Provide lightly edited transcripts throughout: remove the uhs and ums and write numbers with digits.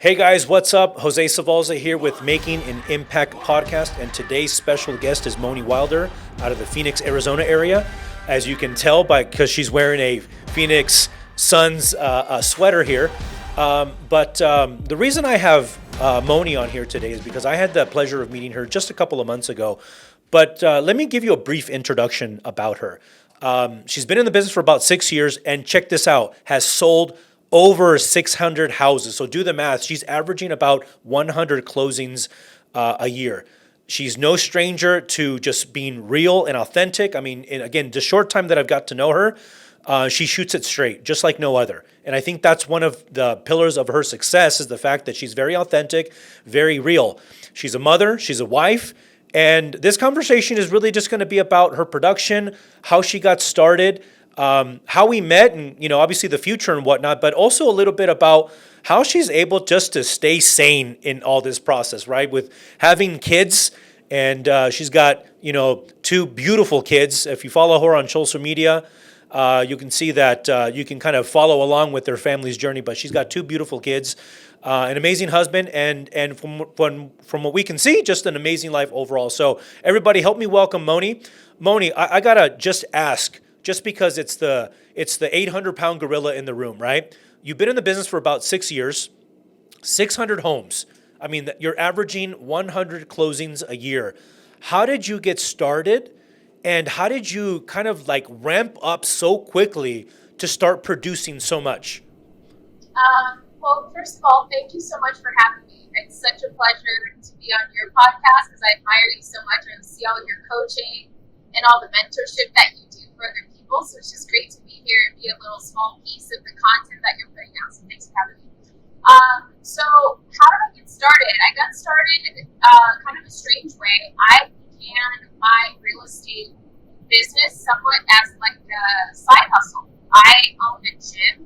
Hey guys, what's up? Jose Savalza here with Making an Impact podcast, and today's special guest is Moni Wilder out of the Phoenix, Arizona area. As you can tell by because she's wearing a Phoenix Suns sweater here. But the reason I have Moni on here today is because I had the pleasure of meeting her just a couple of months ago. But let me give you a brief introduction about her. She's been in the business for about 6 years, and check this out, has sold over 600 houses. So do the math. She's averaging about 100 closings a year. She's no stranger to just being real and authentic. I mean, and again, the short time that I've got to know her, she shoots it straight, just like no other. And I think that's one of the pillars of her success is the fact that she's very authentic, very real. She's a mother, she's a wife, and this conversation is really just going to be about her production, how she got started, how we met, and obviously the future and whatnot, but also a little bit about how she's able just to stay sane in all this process, right? With having kids, and she's got two beautiful kids. If you follow her on social media, you can see that you can kind of follow along with their family's journey. But she's got two beautiful kids, an amazing husband, and from what we can see, just an amazing life overall. So everybody, help me welcome Moni. Moni, I gotta just ask, just because it's the 800-pound gorilla in the room, right? You've been in the business for about 6 years, 600 homes. I mean, you're averaging 100 closings a year. How did you get started? And how did you kind of like ramp up so quickly to start producing so much? Well, first of all, thank you so much for having me. It's such a pleasure to be on your podcast because I admire you so much and see all your coaching and all the mentorship that you do for other people. So it's just great to be here and be a little small piece of the content that you're putting out. So thanks for having me. So how did I get started? I got started kind of a strange way. I began my real estate business somewhat as like a side hustle. I owned a gym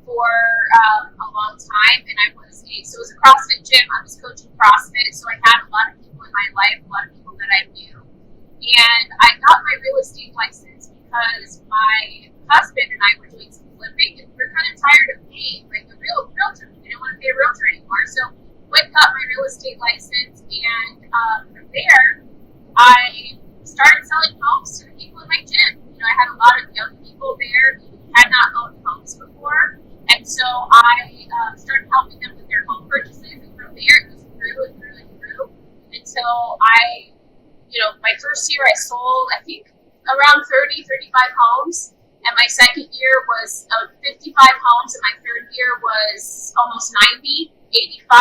for a long time, and it was a CrossFit gym. I was coaching CrossFit, so I had a lot of people in my life, a lot of people that I knew. And I got my real estate license because my husband and I were doing some flipping, and we were kind of tired of paying like a realtor. We didn't want to pay a realtor anymore, so went and got my real estate license, and from there, I started selling homes to the people in my gym. I had a lot of young people there who had not owned homes before, and so I started helping them with their home purchases, and from there it just grew and grew and grew until my first year I sold, I think, around 30, 35 homes, and my second year was 55 homes, and my third year was almost 90, 85,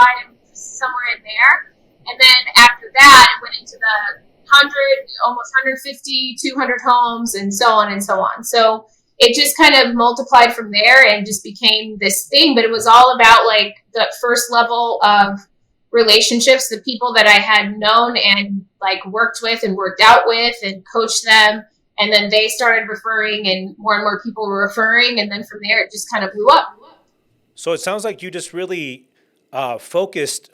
somewhere in there. And then after that, it went into the 100, almost 150, 200 homes, and so on and so on. So it just kind of multiplied from there and just became this thing. But it was all about like the first level of relationships, the people that I had known and like worked with and worked out with and coached them. And then they started referring and more people were referring. And then from there, it just kind of blew up. So it sounds like you just really focused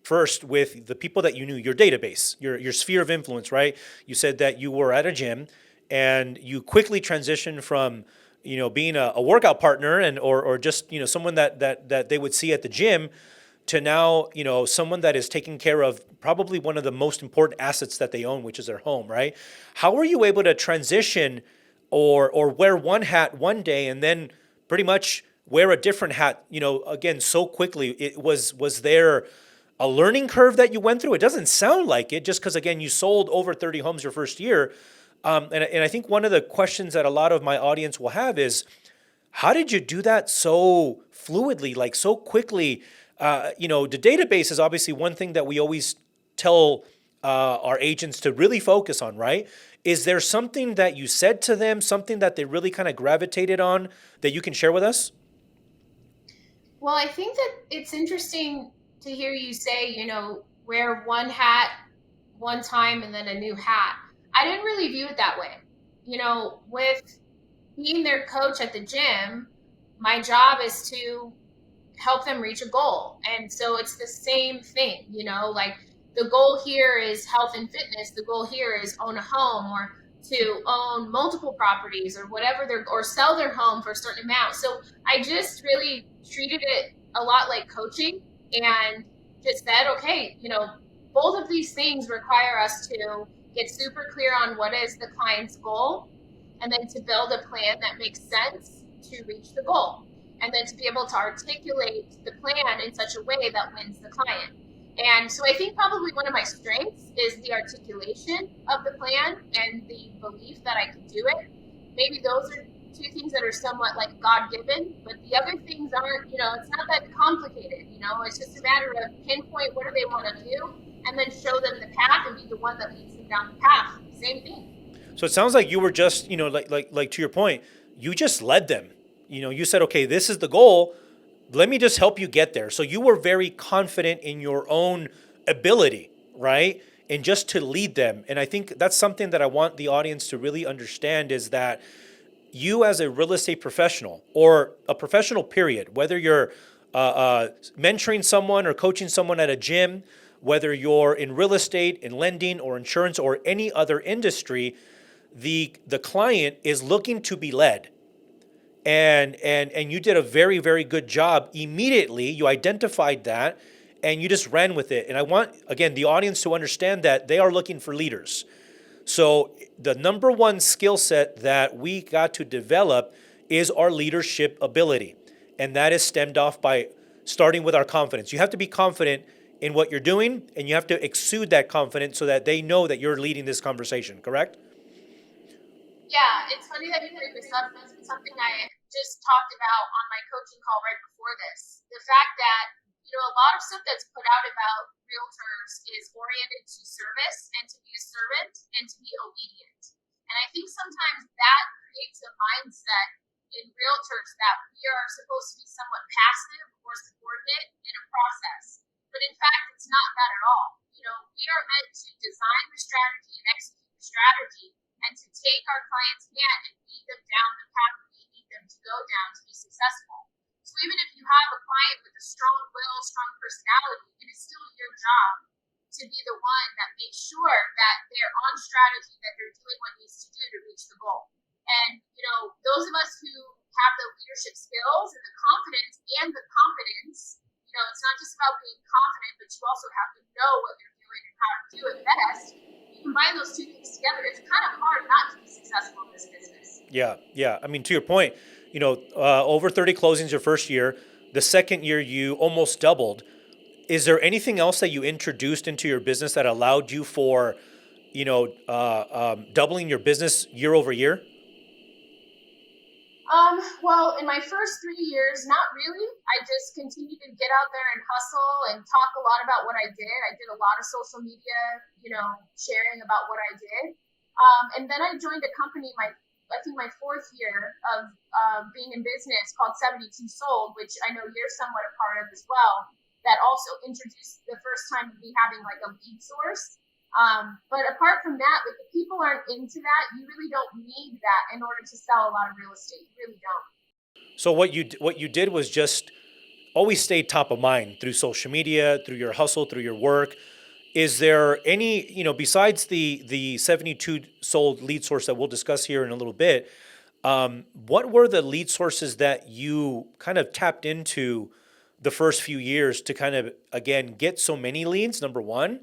first with the people that you knew, your database, your sphere of influence, right? You said that you were at a gym and you quickly transitioned from being a workout partner and or just someone that they would see at the gym to now someone that is taking care of probably one of the most important assets that they own, which is their home, right? How were you able to transition or wear one hat one day and then pretty much wear a different hat, again, so quickly? It was there a learning curve that you went through? It doesn't sound like it, just because, again, you sold over 30 homes your first year. And I think one of the questions that a lot of my audience will have is, how did you do that so fluidly, like so quickly? The database is obviously one thing that we always tell our agents to really focus on, right? Is there something that you said to them, something that they really kind of gravitated on that you can share with us? Well, I think that it's interesting to hear you say, wear one hat one time and then a new hat. I didn't really view it that way. With being their coach at the gym, my job is to help them reach a goal. And so it's the same thing, like the goal here is health and fitness. The goal here is own a home or to own multiple properties or whatever or sell their home for a certain amount. So I just really treated it a lot like coaching. and just said, okay, both of these things require us to get super clear on what is the client's goal, and then to build a plan that makes sense to reach the goal, and then to be able to articulate the plan in such a way that wins the client. And so I think probably one of my strengths is the articulation of the plan and the belief that I can do it. Maybe those are two things that are somewhat like God-given, but the other things aren't, it's not that complicated. It's just a matter of pinpoint what do they want to do, and then show them the path and be the one that leads them down the path. Same thing. So it sounds like you were just, like to your point, you just led them. You said, okay, this is the goal. Let me just help you get there. So you were very confident in your own ability, right? And just to lead them. And I think that's something that I want the audience to really understand, is that you as a real estate professional, or a professional period, whether you're mentoring someone or coaching someone at a gym, whether you're in real estate, in lending or insurance or any other industry, the client is looking to be led. And you did a very, very good job. Immediately, you identified that and you just ran with it. And I want, again, the audience to understand that they are looking for leaders. So the number one skill set that we got to develop is our leadership ability. And that is stemmed off by starting with our confidence. You have to be confident in what you're doing, and you have to exude that confidence so that they know that you're leading this conversation, correct? Yeah, it's funny that you bring this up. This is something I just talked about on my coaching call right before this. The fact that, a lot of stuff that's put out about realtors is oriented to service and to be a servant and to be obedient. And I think sometimes that creates a mindset in realtors that we are supposed to be somewhat passive or subordinate in a process. But in fact, it's not that at all. We are meant to design the strategy and execute the strategy, and to take our client's hand and lead them down the path we need them to go down to be successful. So even if you have a client with a strong will, strong personality, it is still your job to be the one that makes sure that they're on strategy, that they're doing what needs to do to reach the goal. And, those of us who have the leadership skills and the confidence and the competence, it's not just about being confident, but you also have to know what you're doing and how to do it best. You combine those two things together, it's kind of hard not to be successful in this business. Yeah. I mean, to your point, over 30 closings your first year. The second year, you almost doubled. Is there anything else that you introduced into your business that allowed you for, doubling your business year over year? Well, in my first 3 years, not really. I just continued to get out there and hustle and talk a lot about what I did. I did a lot of social media, sharing about what I did. And then I joined a company, I think my fourth year of being in business, called 72 Sold, which I know you're somewhat a part of as well, that also introduced the first time of me having like a lead source. But apart from that, if the people aren't into that, you really don't need that in order to sell a lot of real estate. You really don't. So what you did was just always stay top of mind through social media, through your hustle, through your work. Is there any, besides the 72 Sold lead source that we'll discuss here in a little bit, what were the lead sources that you kind of tapped into the first few years to kind of, again, get so many leads, number one,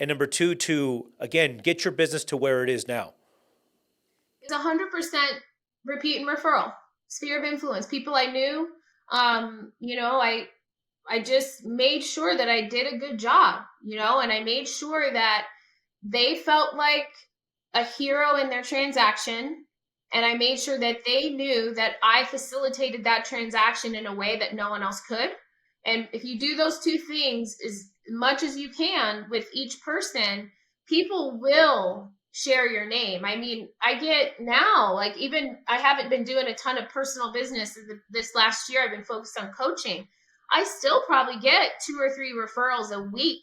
and number two, to, again, get your business to where it is now? It's 100% repeat and referral, sphere of influence, people I knew. I just made sure that I did a good job, and I made sure that they felt like a hero in their transaction. And I made sure that they knew that I facilitated that transaction in a way that no one else could. And if you do those two things as much as you can with each person, people will share your name. I mean, I get now, like, even I haven't been doing a ton of personal business this last year. I've been focused on coaching. I still probably get 2 or 3 referrals a week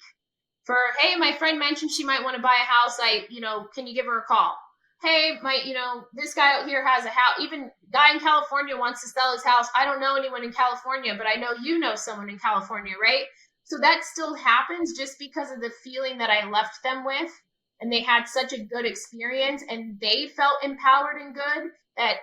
for, hey, my friend mentioned she might want to buy a house. Can you give her a call? Hey, this guy out here has a house. Even guy in California wants to sell his house. I don't know anyone in California, but I know you know someone in California, right? So that still happens just because of the feeling that I left them with, and they had such a good experience and they felt empowered and good that,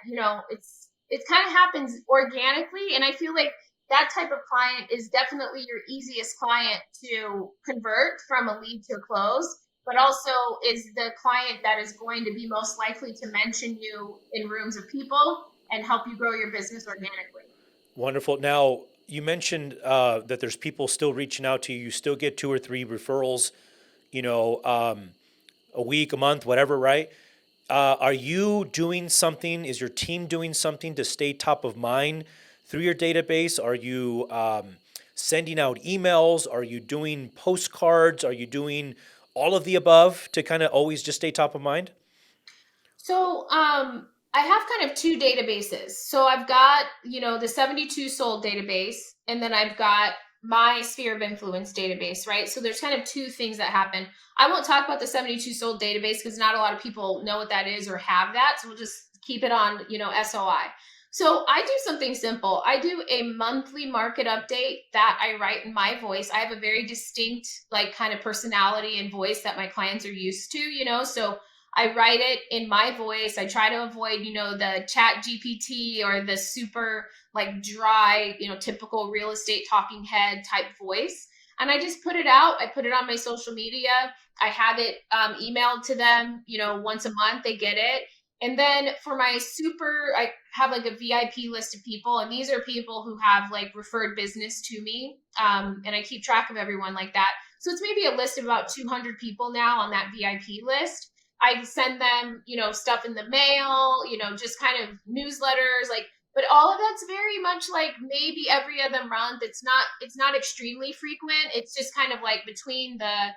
it kind of happens organically. And I feel like that type of client is definitely your easiest client to convert from a lead to a close, but also is the client that is going to be most likely to mention you in rooms of people and help you grow your business organically. Wonderful. Now, you mentioned that there's people still reaching out to you. You still get 2 or 3 referrals, you know, a week, a month, whatever, right? Are you doing something? Is your team doing something to stay top of mind through your database? Are you sending out emails? Are you doing postcards? Are you doing all of the above to kind of always just stay top of mind? So, I have kind of two databases. So I've got, the 72 sold database, and then I've got my sphere of influence database, right? So there's kind of two things that happen. I won't talk about the 72 sold database because not a lot of people know what that is or have that. So we'll just keep it on, SOI. So I do something simple. I do a monthly market update that I write in my voice. I have a very distinct, like, kind of personality and voice that my clients are used to, so I write it in my voice. I try to avoid, the chat GPT or the super like dry, typical real estate talking head type voice. And I just put it out. I put it on my social media. I have it emailed to them, once a month, they get it. And then for my I have like a VIP list of people. And these are people who have like referred business to me. And I keep track of everyone like that. So it's maybe a list of about 200 people now on that VIP list. I send them, stuff in the mail, just kind of newsletters, like, but all of that's very much like maybe every other month. It's not extremely frequent. It's just kind of like between the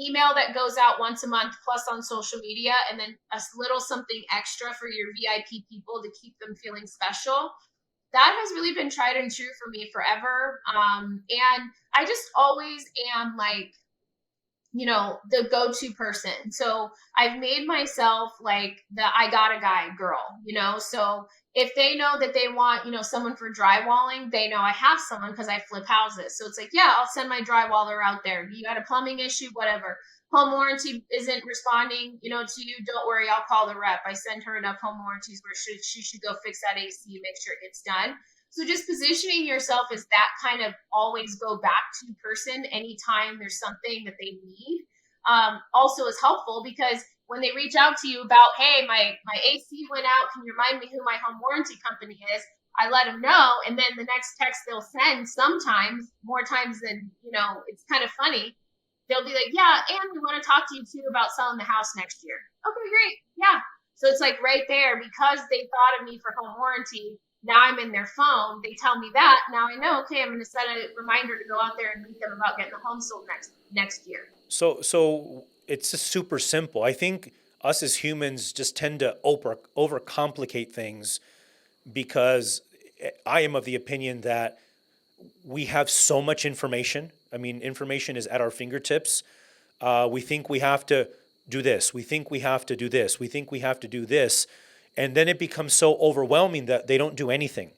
email that goes out once a month plus on social media, and then a little something extra for your VIP people to keep them feeling special. That has really been tried and true for me forever. And I just always am like, the go-to person. So I've made myself like the I got a guy girl, so if they know that they want, someone for drywalling, they know I have someone because I flip houses. So it's like, yeah, I'll send my drywaller out there. You got a plumbing issue, whatever. Home warranty isn't responding, to you. Don't worry, I'll call the rep. I send her enough home warranties where she should go fix that AC, make sure it gets done. So just positioning yourself as that kind of always go back to person anytime there's something that they need, also is helpful, because when they reach out to you about, hey, my AC went out, can you remind me who my home warranty company is? I let them know. And then the next text they'll send, sometimes more times than, it's kind of funny. They'll be like, yeah, and we want to talk to you too about selling the house next year. Okay, great. Yeah. So it's like right there, because they thought of me for home warranty. Now I'm in their phone. They tell me that. Now I know, okay, I'm going to set a reminder to go out there and meet them about getting the home sold next year. So it's just super simple. I think us as humans just tend to overcomplicate things, because I am of the opinion that we have so much information. I mean, information is at our fingertips. We think we have to do this. We think we have to do this. We think we have to do this. And then it becomes so overwhelming that they don't do anything.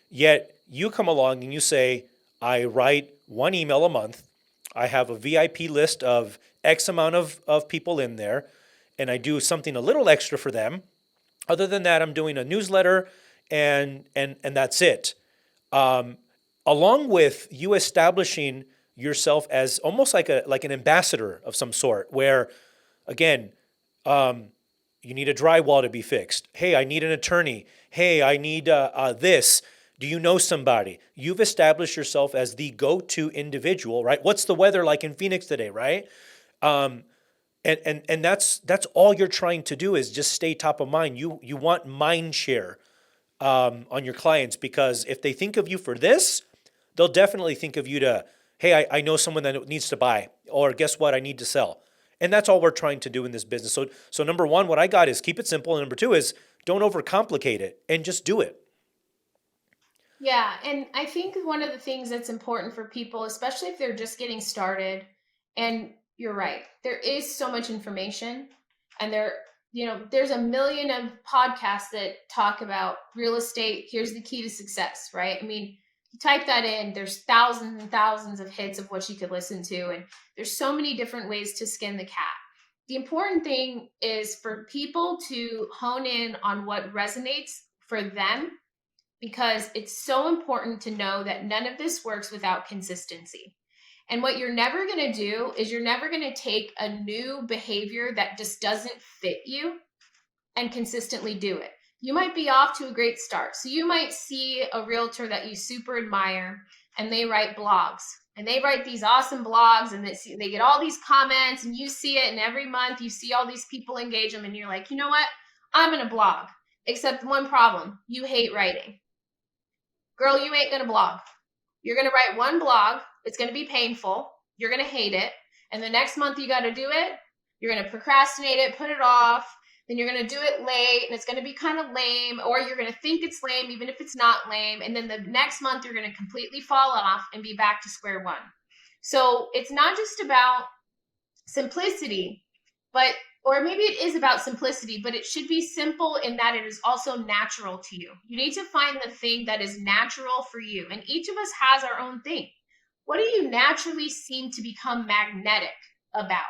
Yet you come along and you say, I write 1 email a month. I have a VIP list of X amount of people in there, and I do something a little extra for them. Other than that, I'm doing a newsletter, and that's it. Along with you establishing yourself as almost like an ambassador of some sort, where, again, you need a drywall to be fixed. Hey, I need an attorney. Hey, I need this. Do you know somebody? You've established yourself as the go-to individual, right? What's the weather like in Phoenix today, right? And that's all you're trying to do, is just stay top of mind. You want mind share on your clients, because if they think of you for this, they'll definitely think of you to, hey, I know someone that needs to buy, or guess what, I need to sell. And that's all we're trying to do in this business. So number one, what I got is keep it simple. And number two is don't overcomplicate it and just do it. Yeah. And I think one of the things that's important for people, especially if they're just getting started, and you're right, there is so much information, and there's a million of podcasts that talk about real estate. Here's the key to success, right? I mean, you type that in, there's thousands and thousands of hits of what you could listen to. And there's so many different ways to skin the cat. The important thing is for people to hone in on what resonates for them because it's so important to know that none of this works without consistency. And what you're never going to do is you're never going to take a new behavior that just doesn't fit you and consistently do it. You might be off to a great start. So you might see a realtor that you super admire and they write blogs and they write these awesome blogs and they get all these comments and you see it. And every month you see all these people engage them and you're like, you know what? I'm going to blog, except one problem. You hate writing. Girl, you ain't going to blog. You're going to write one blog. It's going to be painful. You're going to hate it. And the next month you got to do it. You're going to procrastinate it, put it off. Then you're going to do it late and it's going to be kind of lame, or you're going to think it's lame even if it's not lame. And then the next month you're going to completely fall off and be back to square one. So it's not just about simplicity, or maybe it is about simplicity, but it should be simple in that it is also natural to you. You need to find the thing that is natural for you. And each of us has our own thing. What do you naturally seem to become magnetic about?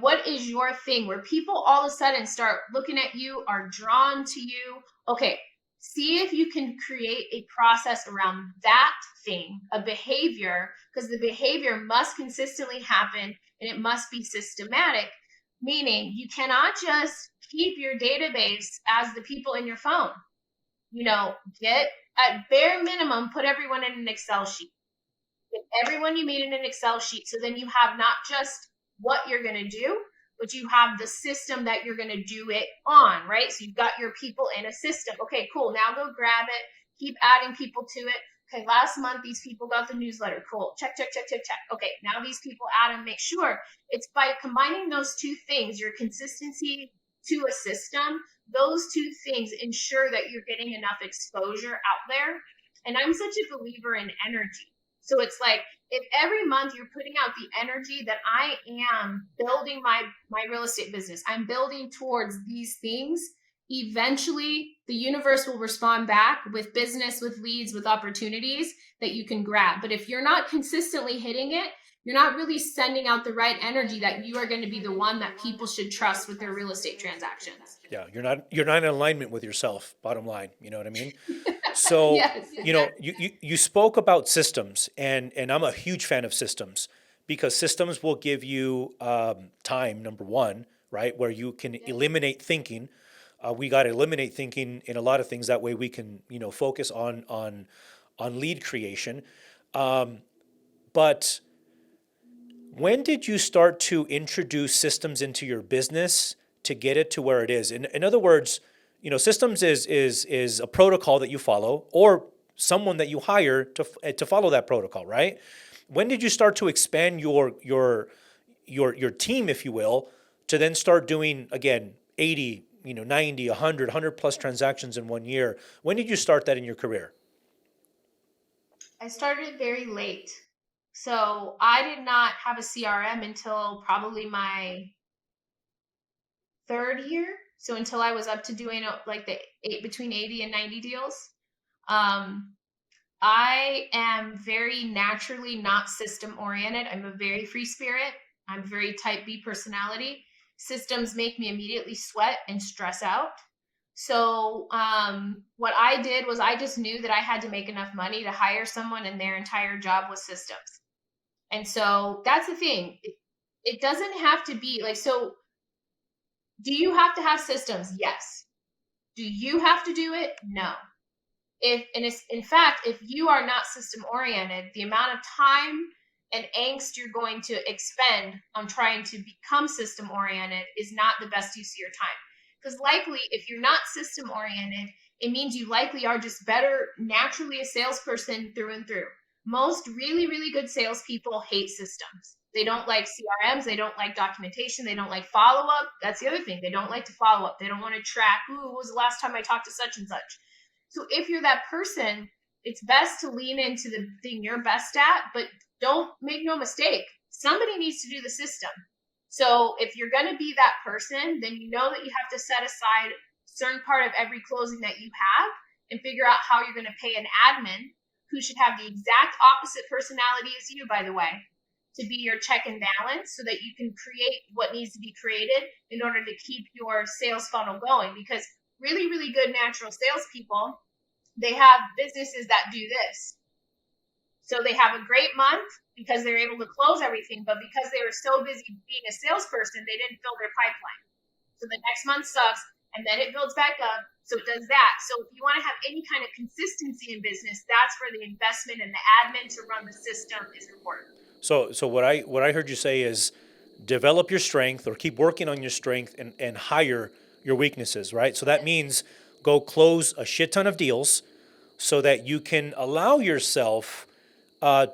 What is your thing where people all of a sudden start looking at you, are drawn to you? Okay, see if you can create a process around that thing, a behavior, because the behavior must consistently happen and it must be systematic, meaning you cannot just keep your database as the people in your phone. Get at bare minimum, put everyone in an Excel sheet. Get everyone you meet in an Excel sheet. So then you have not just what you're going to do, but you have the system that you're going to do it on, right? So you've got your people in a system. Okay, cool. Now go grab it. Keep adding people to it. Okay, last month, these people got the newsletter. Cool. Check, check, check, check, check. Okay, now these people add them. Make sure it's by combining those two things, your consistency to a system, those two things ensure that you're getting enough exposure out there. And I'm such a believer in energy. So it's like, if every month you're putting out the energy that I am building my real estate business, I'm building towards these things, eventually the universe will respond back with business, with leads, with opportunities that you can grab. But if you're not consistently hitting it, you're not really sending out the right energy that you are going to be the one that people should trust with their real estate transactions. Yeah, you're not in alignment with yourself, bottom line. You know what I mean? So, Yes. you spoke about systems, and I'm a huge fan of systems because systems will give you time, number one, right, where you can eliminate thinking. We got to eliminate thinking in a lot of things. That way we can, focus on lead creation. But when did you start to introduce systems into your business to get it to where it is? In other words, systems is a protocol that you follow, or someone that you hire to follow that protocol, right? When did you start to expand your team, if you will, to then start doing again 80, 90, 100 plus transactions in 1 year? When did you start that in your career? I started very late. So I did not have a CRM until probably my third year. So until I was up to doing like between 80 and 90 deals. I am very naturally not system oriented. I'm a very free spirit. I'm very type B personality. Systems make me immediately sweat and stress out. So what I did was I just knew that I had to make enough money to hire someone and their entire job was systems. And so that's the thing. It doesn't have to be like, so do you have to have systems? Yes. Do you have to do it? No. In fact, if you are not system oriented, the amount of time and angst you're going to expend on trying to become system oriented is not the best use of your time. Because likely, if you're not system oriented, it means you likely are just better naturally a salesperson through and through. Most really, really good salespeople hate systems. They don't like CRMs. They don't like documentation. They don't like follow-up. That's the other thing. They don't like to follow up. They don't want to track, when was the last time I talked to such and such? So if you're that person, it's best to lean into the thing you're best at, but don't make no mistake. Somebody needs to do the system. So if you're going to be that person, then you know that you have to set aside a certain part of every closing that you have and figure out how you're going to pay an admin who should have the exact opposite personality as you, by the way, to be your check and balance so that you can create what needs to be created in order to keep your sales funnel going. Because really, really good natural salespeople They have businesses that do this. So they have a great month because they're able to close everything, but because they were so busy being a salesperson, they didn't fill their pipeline. So the next month sucks, and then it builds back up. So it does that. So if you want to have any kind of consistency in business, that's where the investment and the admin to run the system is important. So what I heard you say is develop your strength or keep working on your strength and hire your weaknesses, right? So that means go close a shit ton of deals so that you can allow yourself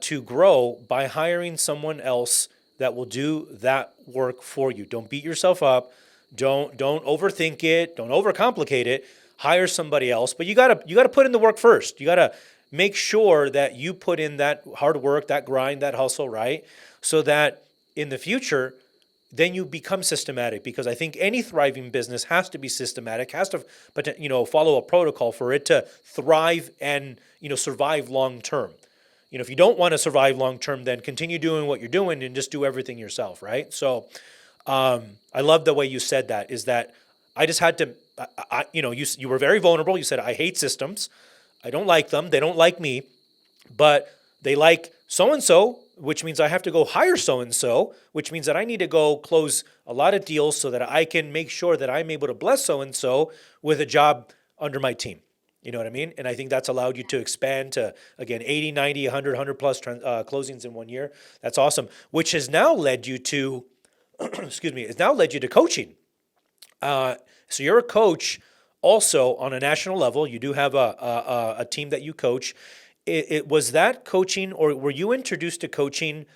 to grow by hiring someone else that will do that work for you. Don't beat yourself up. Don't overthink it. Don't overcomplicate it. Hire somebody else, but you gotta put in the work first. You gotta make sure that you put in that hard work, that grind, that hustle, right? So that in the future, then you become systematic. Because I think any thriving business has to be systematic, has to, follow a protocol for it to thrive and survive long term. If you don't want to survive long term, then continue doing what you're doing and just do everything yourself, right? So I love the way you said that. Is that I just had to, you were very vulnerable. You said I hate systems. I don't like them. They don't like me, but they like so and so, which means I have to go hire so and so, which means that I need to go close a lot of deals so that I can make sure that I'm able to bless so and so with a job under my team. You know what I mean? And I think that's allowed you to expand to, again, 80, 90, 100, 100 plus closings in 1 year. That's awesome, which has now led you to, excuse me, has now led you to coaching. So you're a coach also on a national level. You do have a team that you coach. It was that coaching, or were you introduced to coaching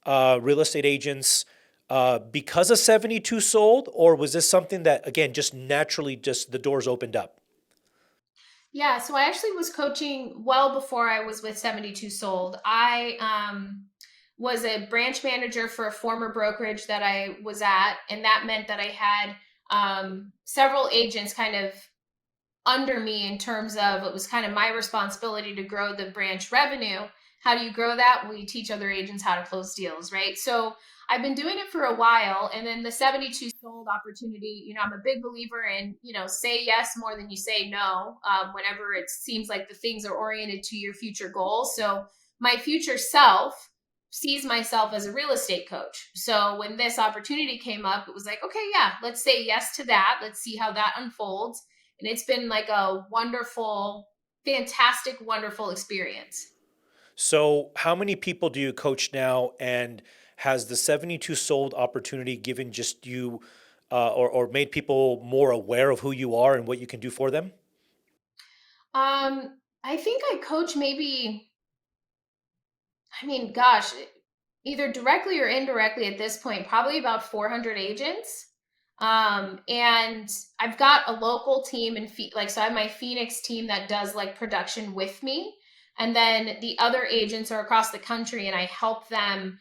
real estate agents because of 72 Sold, or was this something that, again, just naturally, just the doors opened up? Yeah, so I actually was coaching well before I was with 72 Sold. I was a branch manager for a former brokerage that I was at, and that meant that I had several agents kind of under me in terms of it was kind of my responsibility to grow the branch revenue. How do you grow that? Well, you teach other agents how to close deals, right? So I've been doing it for a while. And then the 72 Sold opportunity, I'm a big believer in, say yes more than you say no, whenever it seems like the things are oriented to your future goals. So my future self sees myself as a real estate coach. So when this opportunity came up, it was like, okay, yeah, let's say yes to that. Let's see how that unfolds. And it's been like a wonderful, fantastic, wonderful experience. So how many people do you coach now? And has the 72 Sold opportunity given just you or made people more aware of who you are and what you can do for them? I think I coach maybe, I mean, gosh, either directly or indirectly at this point, probably about 400 agents. And I've got a local team in so I have my Phoenix team that does like production with me. And then the other agents are across the country and I help them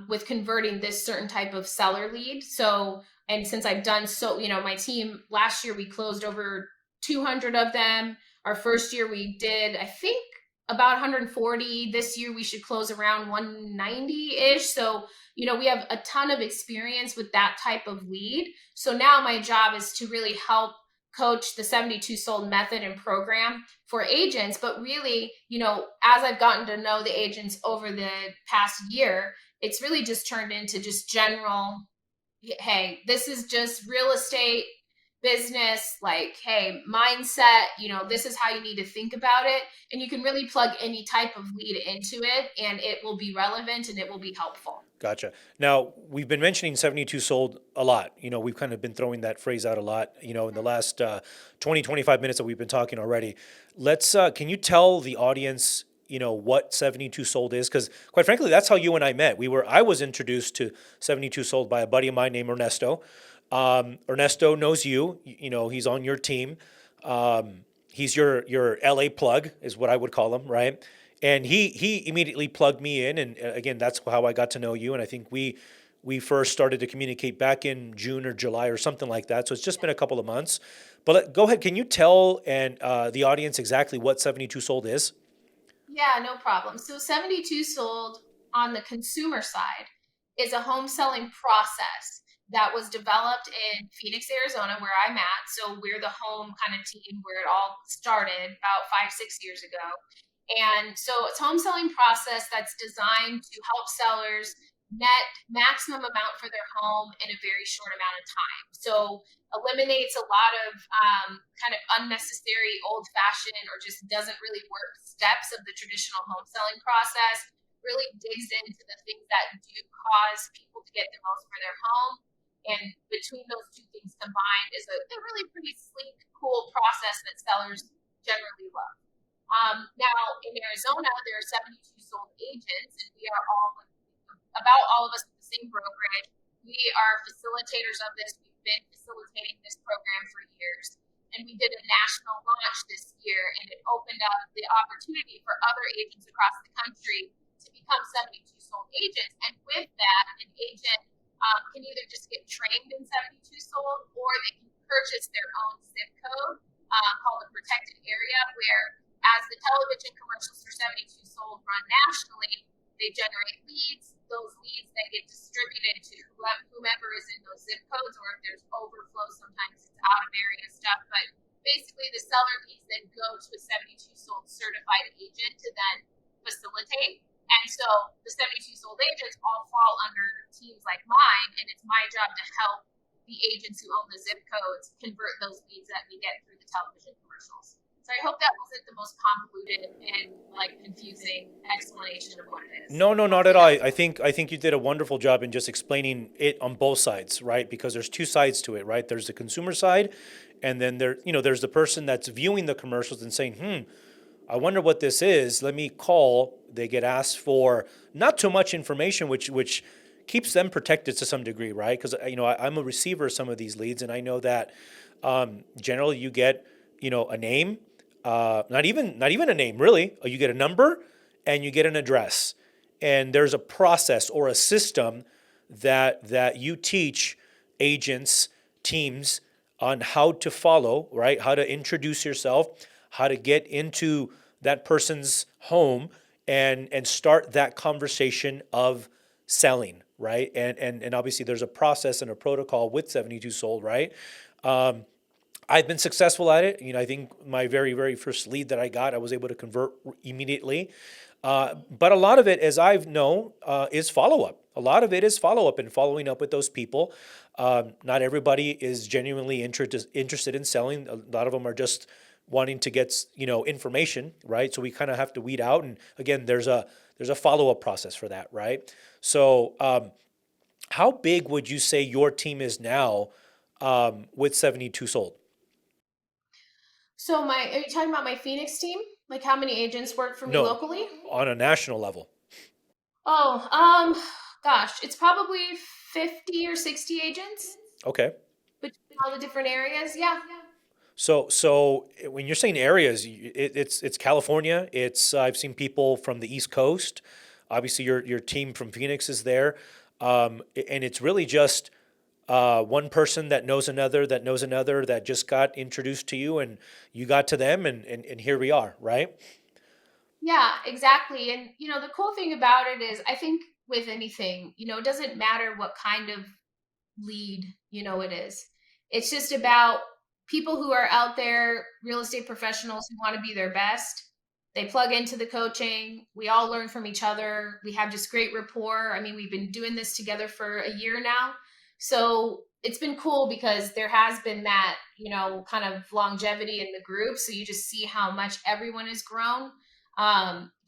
with converting this certain type of seller lead. So, and since I've done so, my team last year, we closed over 200 of them. Our first year we did, I think, about 140. This year we should close around 190 ish. So, we have a ton of experience with that type of lead. So now my job is to really help coach the 72 Sold method and program for agents. But really, as I've gotten to know the agents over the past year, it's really just turned into just general, hey, this is just real estate business, like, hey, mindset, this is how you need to think about it. And you can really plug any type of lead into it and it will be relevant and it will be helpful. Gotcha. Now, we've been mentioning 72 Sold a lot. We've kind of been throwing that phrase out a lot, in the last 20, 25 minutes that we've been talking already. Can you tell the audience, what 72 Sold is? Because quite frankly, that's how you and I met. I was introduced to 72 Sold by a buddy of mine named Ernesto. Ernesto knows you, he's on your team. He's your LA plug is what I would call him, right? And he immediately plugged me in, and again, that's how I got to know you. And I think we first started to communicate back in June or July or something like that. So it's just been a couple of months. But go ahead, can you tell and the audience exactly what 72 Sold is? Yeah, no problem. So 72 Sold on the consumer side is a home selling process that was developed in Phoenix, Arizona, where I'm at. So we're the home kind of team where it all started about 5, 6 years ago. And so it's a home selling process that's designed to help sellers net maximum amount for their home in a very short amount of time. So eliminates a lot of kind of unnecessary old fashioned or just doesn't really work steps of the traditional home selling process, really digs into the things that do cause people to get the most for their home. And between those two things combined is a really pretty sleek, cool process that sellers generally love. Now, in Arizona, there are 72 sold agents, and we are about all of us with the same brokerage. We are facilitators of this. We've been facilitating this program for years. And we did a national launch this year, and it opened up the opportunity for other agents across the country to become 72 sold agents. And with that, an agent can either just get trained in 72 sold, or they can purchase their own zip code called a protected area, where as the television commercials for 72 sold run nationally, they generate leads. Those leads then get distributed to whomever is in those zip codes, or if there's overflow, sometimes it's out of area stuff. But basically, the seller leads then go to a 72 sold certified agent to then facilitate. And so the 72 sold agents all fall under teams like mine, and it's my job to help the agents who own the zip codes convert those leads that we get through the television commercials. So I hope that wasn't the most convoluted and confusing explanation of what it is. No, no, not at all. I think you did a wonderful job in just explaining it on both sides, right? Because there's two sides to it, right? There's the consumer side, and then there's the person that's viewing the commercials and saying, I wonder what this is. Let me call. They get asked for not too much information, which keeps them protected to some degree, right? Because I'm a receiver of some of these leads, and I know that generally you get a name, not even a name really. You get a number and you get an address, and there's a process or a system that you teach agents, teams on how to follow, right? How to introduce yourself, how to get into that person's home and start that conversation of selling, right? And obviously there's a process and a protocol with 72 Sold, right? I've been successful at it. I think my very, very first lead that I got, I was able to convert immediately. But a lot of it, as I've known, is follow-up. A lot of it is follow-up and following up with those people. Not everybody is genuinely interested in selling. A lot of them are just wanting to get information, right? So we kind of have to weed out. And again, there's a follow-up process for that, right? So how big would you say your team is now with 72 Sold? So are you talking about my Phoenix team? Like how many agents work for me No, locally? on a national level. Oh, gosh, it's probably 50 or 60 agents Okay. between all the different areas. Yeah. So when you're saying areas, it's California. It's I've seen people from the East Coast. Obviously, your team from Phoenix is there, and it's really just one person that knows another that just got introduced to you, and you got to them, and here we are, right? Yeah, exactly. And the cool thing about it is I think with anything, it doesn't matter what kind of lead, it is. It's just about people who are out there, real estate professionals who want to be their best. They plug into the coaching. We all learn from each other. We have just great rapport. I mean, we've been doing this together for a year now. So it's been cool because there has been that, kind of longevity in the group. So you just see how much everyone has grown,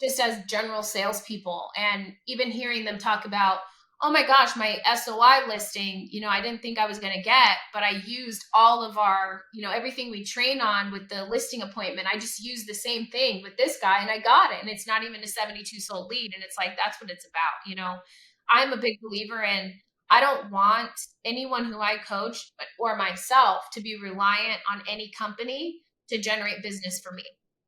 just as general salespeople. And even hearing them talk about, oh my gosh, my SOI listing, I didn't think I was going to get, but I used all of our, everything we train on with the listing appointment. I just used the same thing with this guy and I got it. And it's not even a 72 sold lead. And it's like, that's what it's about. I'm a big believer in, I don't want anyone who I coach or myself to be reliant on any company to generate business for me.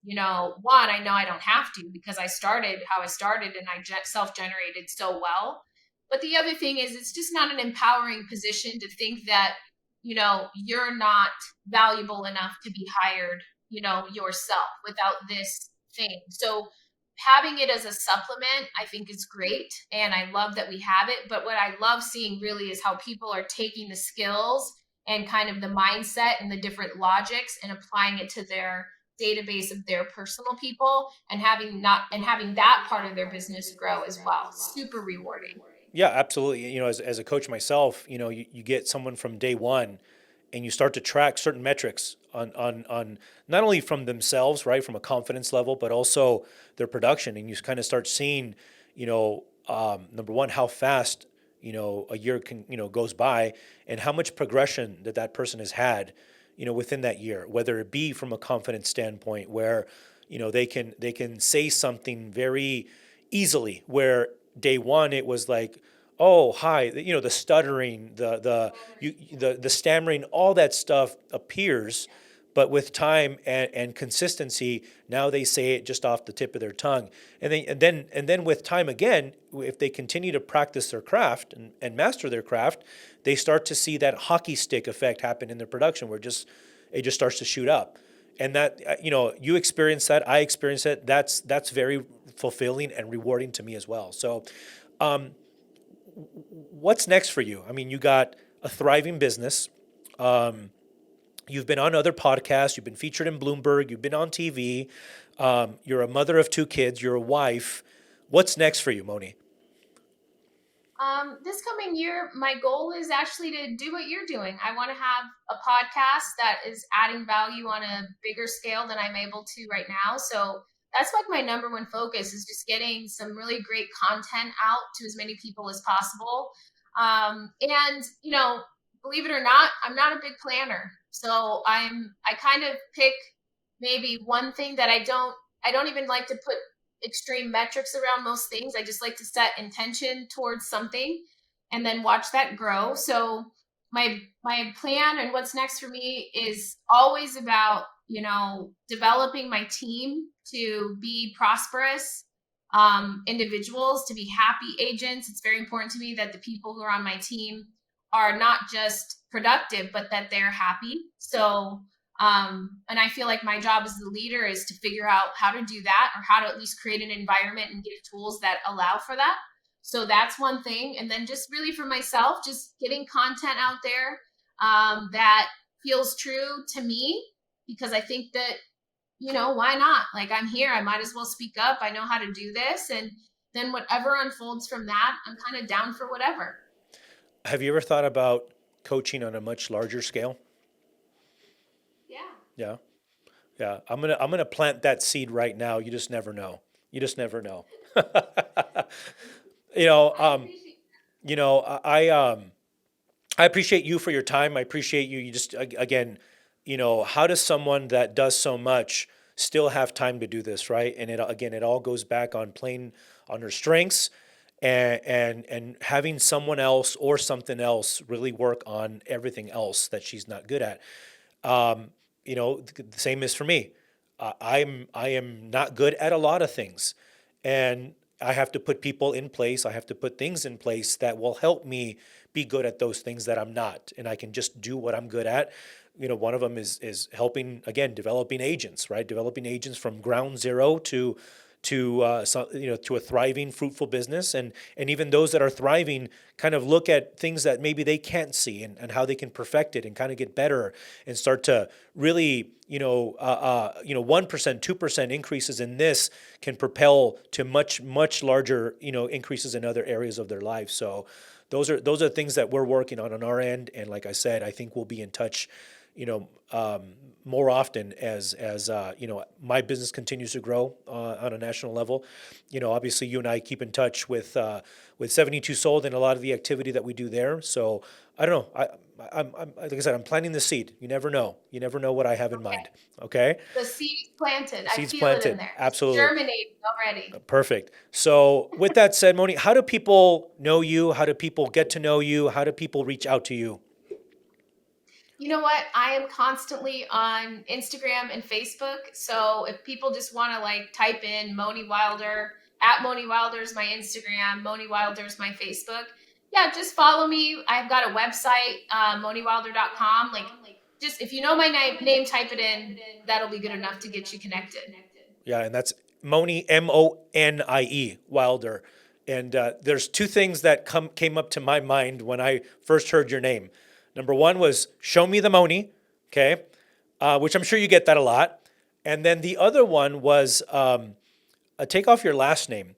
One, I know I don't have to because I started how I started and I self-generated so well. But the other thing is it's just not an empowering position to think that, you're not valuable enough to be hired, yourself without this thing. So having it as a supplement, I think is great. And I love that we have it. But what I love seeing really is how people are taking the skills and kind of the mindset and the different logics and applying it to their database of their personal people and having that part of their business grow as well. Super rewarding. Yeah, absolutely. As a coach myself, you get someone from day one and you start to track certain metrics on not only from themselves, right, from a confidence level, but also their production. And you kind of start seeing, number one, how fast, a year goes by and how much progression that person has had, within that year, whether it be from a confidence standpoint where, they can say something very easily where day one it was like, oh hi, the stuttering, the stammering, all that stuff appears, but with time and consistency, now they say it just off the tip of their tongue. And then with time again, if they continue to practice their craft and master their craft, they start to see that hockey stick effect happen in their production where it just starts to shoot up. And that, you experience that, I experience it. That's very fulfilling and rewarding to me as well. So what's next for you? I mean, you got a thriving business. You've been on other podcasts. You've been featured in Bloomberg. You've been on TV. You're a mother of two kids. You're a wife. What's next for you, Moni? This coming year, my goal is actually to do what you're doing. I want to have a podcast that is adding value on a bigger scale than I'm able to right now. So that's like my number one focus is just getting some really great content out to as many people as possible. And believe it or not, I'm not a big planner. So I kind of pick maybe one thing that I don't even like to put extreme metrics around most things. I just like to set intention towards something and then watch that grow. So my plan and what's next for me is always about, developing my team to be prosperous individuals, to be happy agents. It's very important to me that the people who are on my team are not just productive, but that they're happy. So and I feel like my job as the leader is to figure out how to do that or how to at least create an environment and give tools that allow for that. So that's one thing. And then just really for myself, just getting content out there that feels true to me, because I think that, why not? Like I'm here, I might as well speak up. I know how to do this. And then whatever unfolds from that, I'm kind of down for whatever. Have you ever thought about coaching on a much larger scale? Yeah. Yeah. Yeah. I'm gonna plant that seed right now. You just never know. You just never know. you know, I um, appreciate I appreciate you for your time. I appreciate you. You just again, how does someone that does so much still have time to do this, right? And it all goes back on playing on her strengths and having someone else or something else really work on everything else that she's not good at. The same is for me. I am not good at a lot of things, and I have to put people in place. I have to put things in place that will help me be good at those things that I'm not, and I can just do what I'm good at. One of them is helping again, developing agents, right? Developing agents from ground zero to a thriving, fruitful business, and even those that are thriving kind of look at things that maybe they can't see and how they can perfect it and kind of get better and start to really 1%, 2% increases in this can propel to much larger increases in other areas of their life. So those are things that we're working on our end, and like I said, I think we'll be in touch you know, more often as my business continues to grow on a national level. Obviously, you and I keep in touch with 72 Sold and a lot of the activity that we do there. So I don't know. I'm like I said, I'm planting the seed. You never know. You never know what I have in Okay. mind. Okay, The seed's planted. I seeds feel it in planted. there. It's Absolutely. germinating already. Perfect. So with that said, Moni, how do people know you? How do people get to know you? How do people reach out to you? You know what? I am constantly on Instagram and Facebook. So if people just want to like type in Moni Wilder, at Moni Wilder is my Instagram, Moni Wilder is my Facebook. Yeah, just follow me. I've got a website, moniwilder.com. Like, just if you know my name, type it in. That'll be good enough to get you connected. Yeah, and that's Moni, Monie, Wilder. And there's two things that came up to my mind when I first heard your name. Number one was show me the Moni, okay, which I'm sure you get that a lot. And then the other one was take off your last name.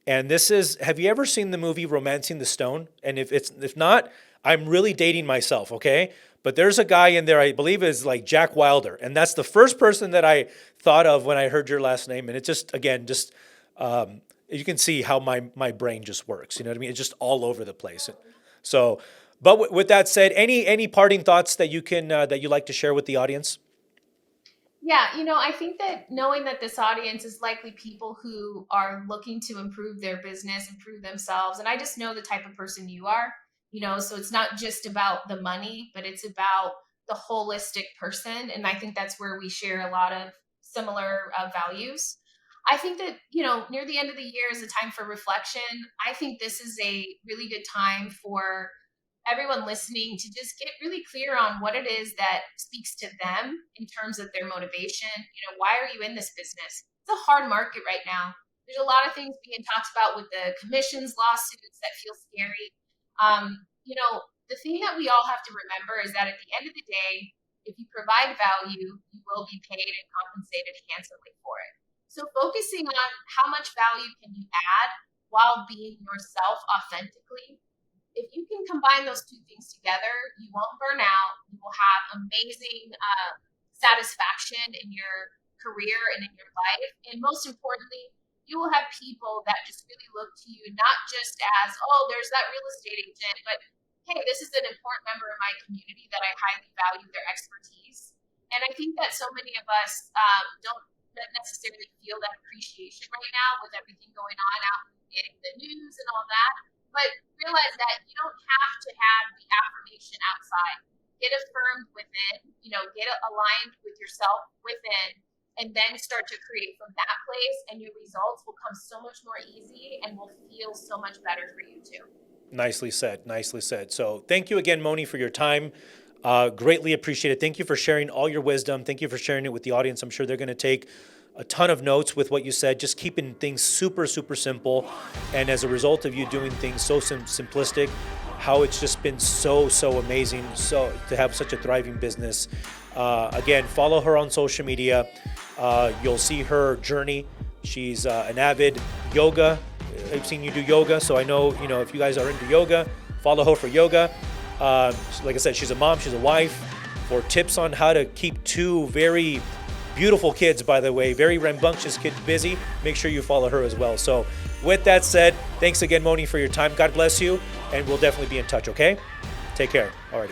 And this is, have you ever seen the movie Romancing the Stone? And if not, I'm really dating myself, okay? But there's a guy in there, I believe is like Jack Wilder. And that's the first person that I thought of when I heard your last name. And it just, again, just, you can see how my brain just works. You know what I mean? It's just all over the place. So, but with that said, any parting thoughts that you can, that you like to share with the audience? Yeah, I think that knowing that this audience is likely people who are looking to improve their business, improve themselves, and I just know the type of person you are, so it's not just about the money, but it's about the holistic person. And I think that's where we share a lot of similar values. I think that, near the end of the year is a time for reflection. I think this is a really good time for everyone listening to just get really clear on what it is that speaks to them in terms of their motivation. Why are you in this business? It's a hard market right now. There's a lot of things being talked about with the commissions lawsuits that feel scary. The thing that we all have to remember is that at the end of the day, if you provide value, you will be paid and compensated handsomely for it. So focusing on how much value can you add while being yourself authentically. If you can combine those two things together, you won't burn out. You will have amazing satisfaction in your career and in your life. And most importantly, you will have people that just really look to you, not just as, oh, there's that real estate agent, but hey, this is an important member of my community that I highly value their expertise. And I think that so many of us don't necessarily feel that appreciation right now with everything going on out in the news and all that. But realize that you don't have to have the affirmation outside. Get affirmed within, get aligned with yourself within, and then start to create from that place. And your results will come so much more easy and will feel so much better for you too. Nicely said. Nicely said. So thank you again, Moni, for your time. Greatly appreciate it. Thank you for sharing all your wisdom. Thank you for sharing it with the audience. I'm sure they're going to take a ton of notes with what you said, just keeping things super, super simple. And as a result of you doing things so simplistic, how it's just been so amazing so to have such a thriving business. Again, follow her on social media. You'll see her journey. She's an avid yoga. I've seen you do yoga, so I know, if you guys are into yoga, follow her for yoga. Like I said, she's a mom, she's a wife. For tips on how to keep two very beautiful kids, by the way, very rambunctious kids busy, make sure you follow her as well. So with that said, thanks again, Moni, for your time. God bless you, and we'll definitely be in touch, okay? Take care. Alrighty.